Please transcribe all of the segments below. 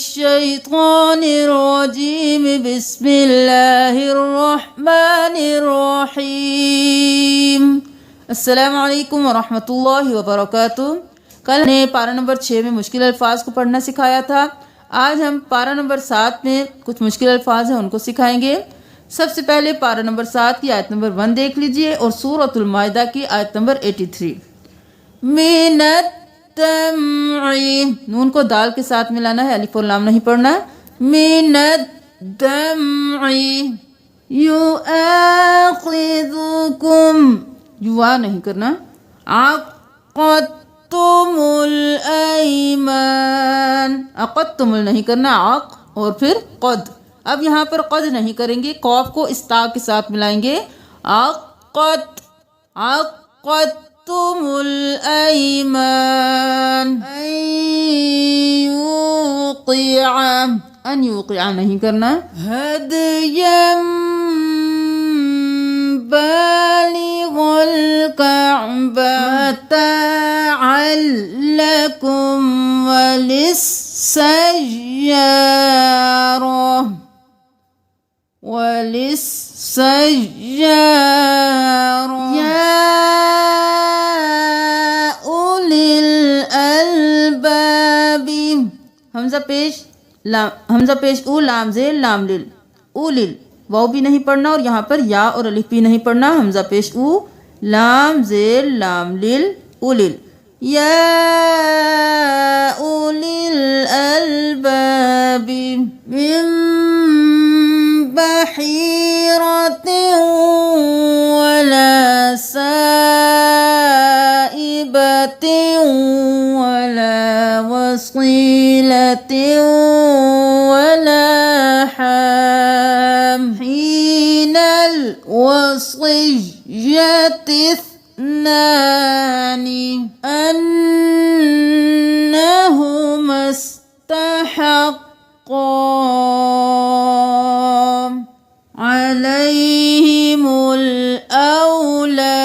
मिनश्शैतानिर्रजीम बिस्मिल्लाहिर्रहमानिर्रहीम। अस्सलामु अलैकुम वरहमतुल्लाहि वबरकातुहू। कल ने पारा नंबर 6 में मुश्किल अल्फाज को पढ़ना सिखाया था। आज हम पारा नंबर 7 में कुछ मुश्किल अल्फाज हैं उनको सिखाएंगे। सबसे पहले पारा नंबर 7 की आयत नंबर 1 देख लीजिए और सूरतुल माइदा की आयत नंबर 83। मिनद्दम्ई, नून को दाल के साथ मिलाना है, अलिफ और लाम नहीं पढ़ना। मिनद्दम्ई युआखिजुकुम, युआ नहीं करना। अक़द्तुमुल ऐमान, अक़द्तुमुल नहीं करना, अक़ और फिर क़द। अब यहाँ पर क़द नहीं करेंगे, कॉफ को इस ता के साथ मिलाएंगे। अक़द्तुमुल ऐमान अन युक़िअ नहीं करना। हदयम बालिग़ल कअबा मतअल लकुम वलिस्सय्यारा या उलिल अलबाबी, हमजा पेश उ लाम ज़ेर लाम लिल, उलिल वाव भी नहीं पढ़ना और यहाँ पर या और अलिफ भी नहीं पढ़ना। हमजा पेश उ लाम ज़ेर लाम लिल उलिल, या उलिल अलबाबी मिन बहीरतिन वला साइबतिन वला वसीलतिन वला हाम हीनल वसिय्यति इस्नानि अन्नहुमा इस्तहक्का अलैहिमुल औलयानि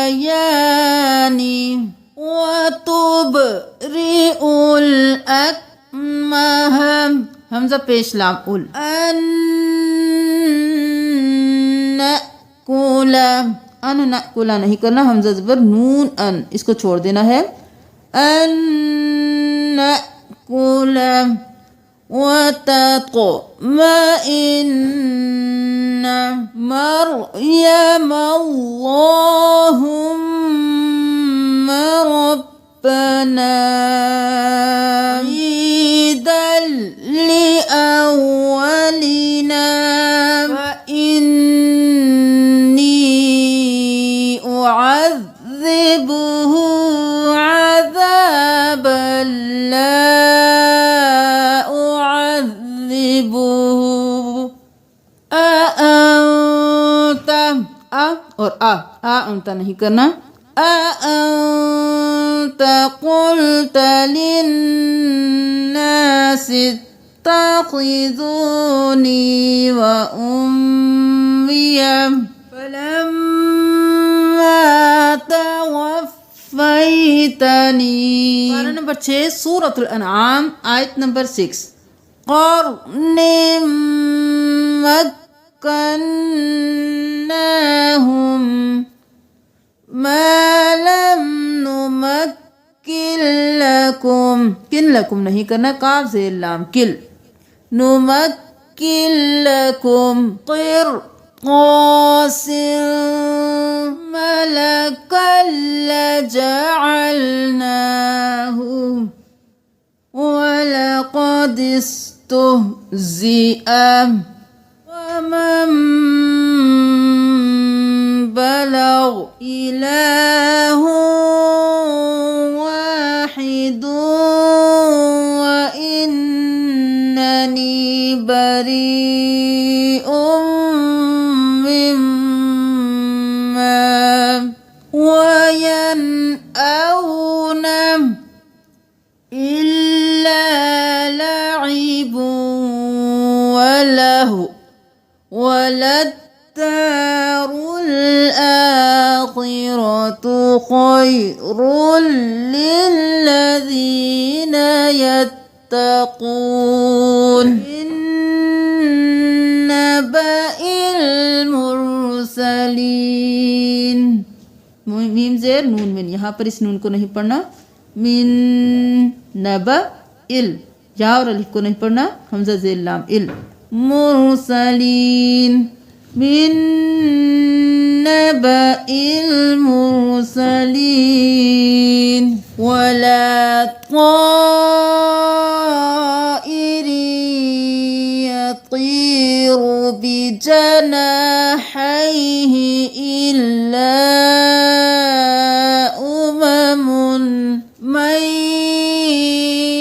वतुबरिउल अकमह, हमजा पेश लाम उल, अन नकुला नहीं करना। हमजा ज़बर नून अन, इसको छोड़ देना है। अन नकुला वतत्मइन्न मर्यम अल्लाहुम्मा रब्बना ईदल लिअव्वलिना व इन्नी उअज़्ज़िबुहु अज़ाबन ला और आ अंता नहीं करना। अअंत क़ुल्त लिन्नासि इत्तख़िज़ूनी व उम्मिया फलम्मा तवफ़्फ़ैतनी। पारा नंबर 6 सूरतुल अनआम आयत नंबर 6। क़ुर्निम मक्कन्नाहुम मा लम नुमक्किन लकुम, किन लकुम नहीं करना, काफ ज़ेर लाम किल, नुमक्किन लकुम क़िरक़ासिन मलकन लजअलनाहु वलक़द इस्तुहज़िअ वमन बलग इलाहु वाहिदुन व इन्ननी बरीउम मिम्मा वयनअउन इल्ला लइबुन वलहु वलद्दारुल आखिरतु खैरुल يتقون नबइल मुरसलीन। मीम ज़ेर नून में, यहाँ पर इस नून को नहीं पढ़ना। मिन नबइल, या और अलिफ को नहीं पढ़ना, हमजा ज़ेर लाम इल। मुरसलीन मिन नबइल मुरसलीन वला यतीरु बिजनाहिहि इल्ला उममुन मन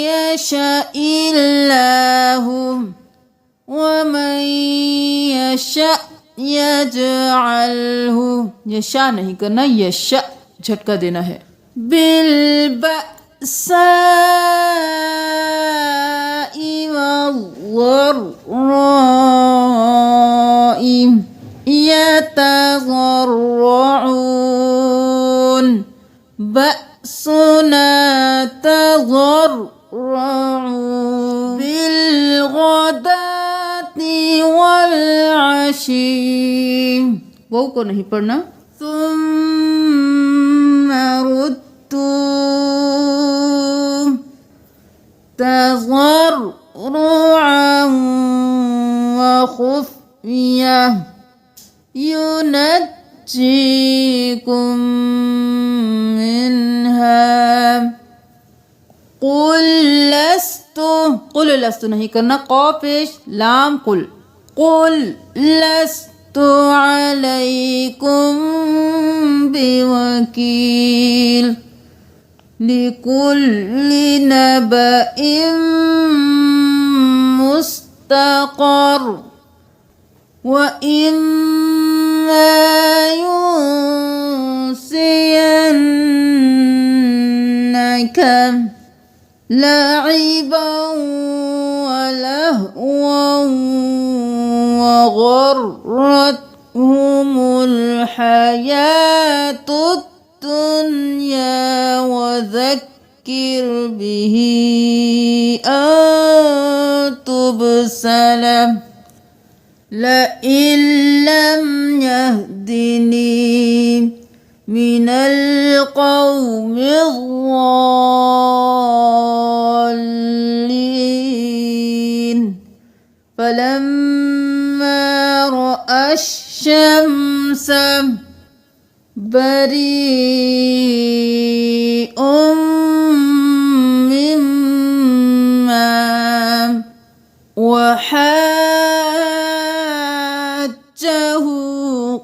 यशाइल्लाहु वमन यशा यजअलहु। यशा नहीं करना, यशा झटका देना है। बिलबअसाइ वद्दर्राइ यतज़र्रऊन बअसुना तज़र्रऊन बिलगदाति वल्अशी। वो को नहीं पढ़ना। सुम्मा रुद्दू तज़र्रुअन व खुफ़िया युनज्जीकुम मिन्हा कुल लस्तु नहीं करना, क़ाफ़ पेश लाम कुल। कुल लस्तु अलैकुम बिवकील लिकुल्लि नबइम मुस्तक़र व इम्मा युंसियन्नका लዒबन व लहवन व गर्रतहुमुल हयातुद दुन्या व ज़क्किर बिही अन तुबसला लइन लम यहदिनी मिनल क़ौमिज़्ज़ालिमीन फलम्मा रअश-शम्स बरीअम मिम्मा वहाज्जहु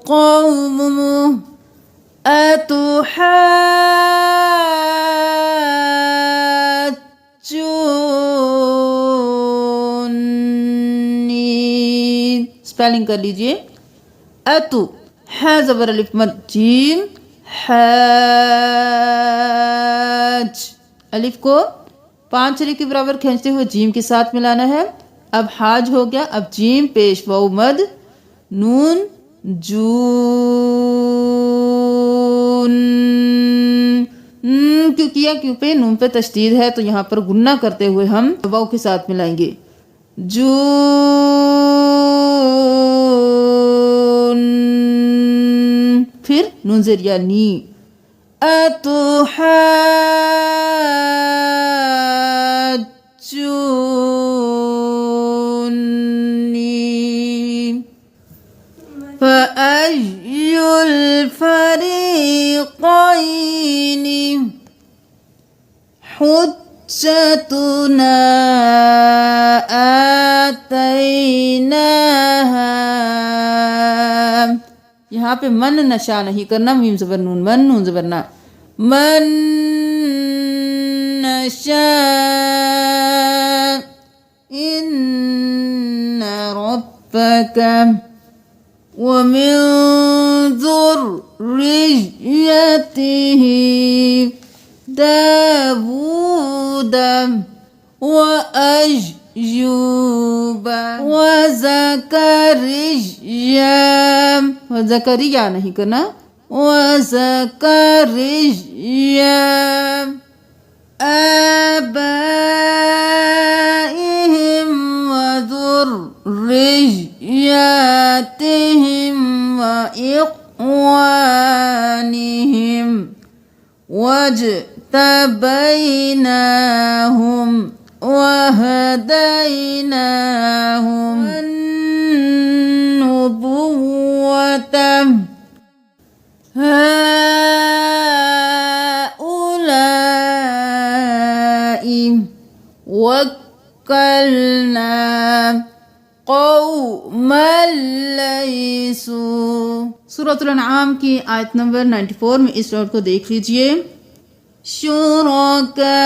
क़ौमुहु अतुहाज्जुनी। स्पेलिंग कर लीजिए। अतु है ज़बर अलिफ मद जीम हाज। अलिफ को 5 छड़ी के बराबर खींचते हुए जीम के साथ मिलाना है। अब हाज हो गया। अब जीम पेश वाव मद नून जून। क्यों किया? क्यों पे नून पे तशदीद है, तो यहाँ पर गुन्ना करते हुए हम वाव के साथ मिलाएंगे। जून, फिर नून ज़ेरिया नी। अतुहाज्जुनी फ़अय्युल फ़रीक़ैनि हुज्जतुना आतैनाहा। यहाँ पे मन नशा नहीं करना, मीम ज़बर नून मन, नून ज़बर ना। मन नशा इन्ना रब्बका वमिन ज़ुर्रिय्यतिही दावूद व अय्यूबा व ज़करिया नहीं करना, व ज़करिया अबा बैनाहुम वहदैनाहुम अन्नुबुव्वता हाउलाई वक्कलना कौमल लैसू। सूरतुल अनआम की आयत नंबर 94 में इस वर्ड को देख लीजिए, शुरका।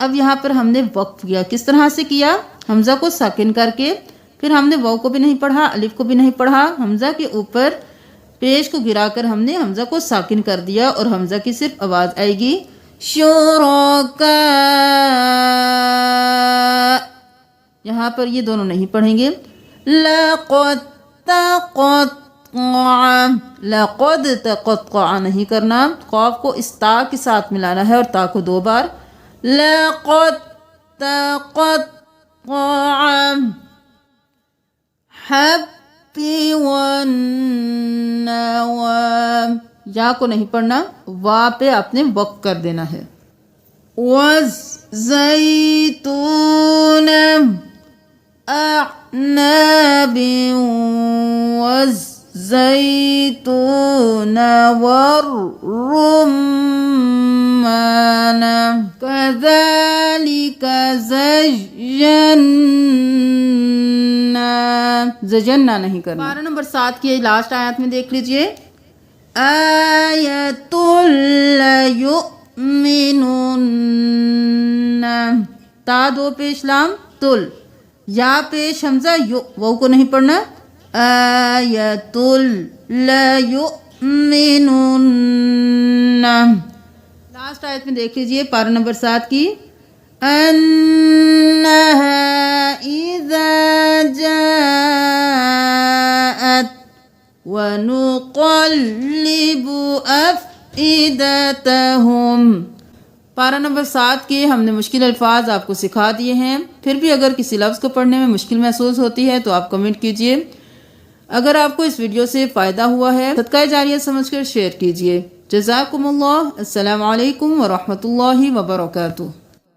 अब यहाँ पर हमने वक्फ किया, किस तरह से किया? हमजा को साकिन करके, फिर हमने वाव को भी नहीं पढ़ा, अलिफ को भी नहीं पढ़ा, हमजा के ऊपर पेश को गिराकर हमने हमजा को साकिन कर दिया और हमजा की सिर्फ आवाज आएगी शुरका। यहाँ पर ये दोनों नहीं पढ़ेंगे। लक़द तक़त्तअ नहीं करना, क़ाफ को इस ता के साथ मिलाना है और ता को 2 बार। लक़द तक़त्तअ हब्बी वन्नवा, या को नहीं पढ़ना, वा पे आपने वक़्फ़ कर देना है। वज़्ज़ैतून अअनाबि वज़्ज़ैतून वर्रुम्मान कज़ालिका ज़य्यन्ना नहीं करना। पारा नंबर 7 की लास्ट आयत में देख लीजिए, आयतुल युमिनुन्ना, ता 2 पेश लाम तुल, या पेश हमजा यु, वो को नहीं पढ़ना। आयतुल युमिनुन्ना। लास्ट आयत में देख लीजिए पारा नंबर 7 की, अन्नहा इज़ा जाअत वनुक़ल्लिबु अफ़इदतहुम। पारा नंबर 7 के हमने मुश्किल अल्फाज आपको सिखा दिए हैं। फिर भी अगर किसी लफ्ज़ को पढ़ने में मुश्किल महसूस होती है तो आप कमेंट कीजिए। अगर आपको इस वीडियो से फ़ायदा हुआ है सदका जारिया समझकर शेयर कीजिए। जज़ाकुमुल्लाह। अस्सलामु अलैकुम व रहमतुल्लाहि व बरकातुहू।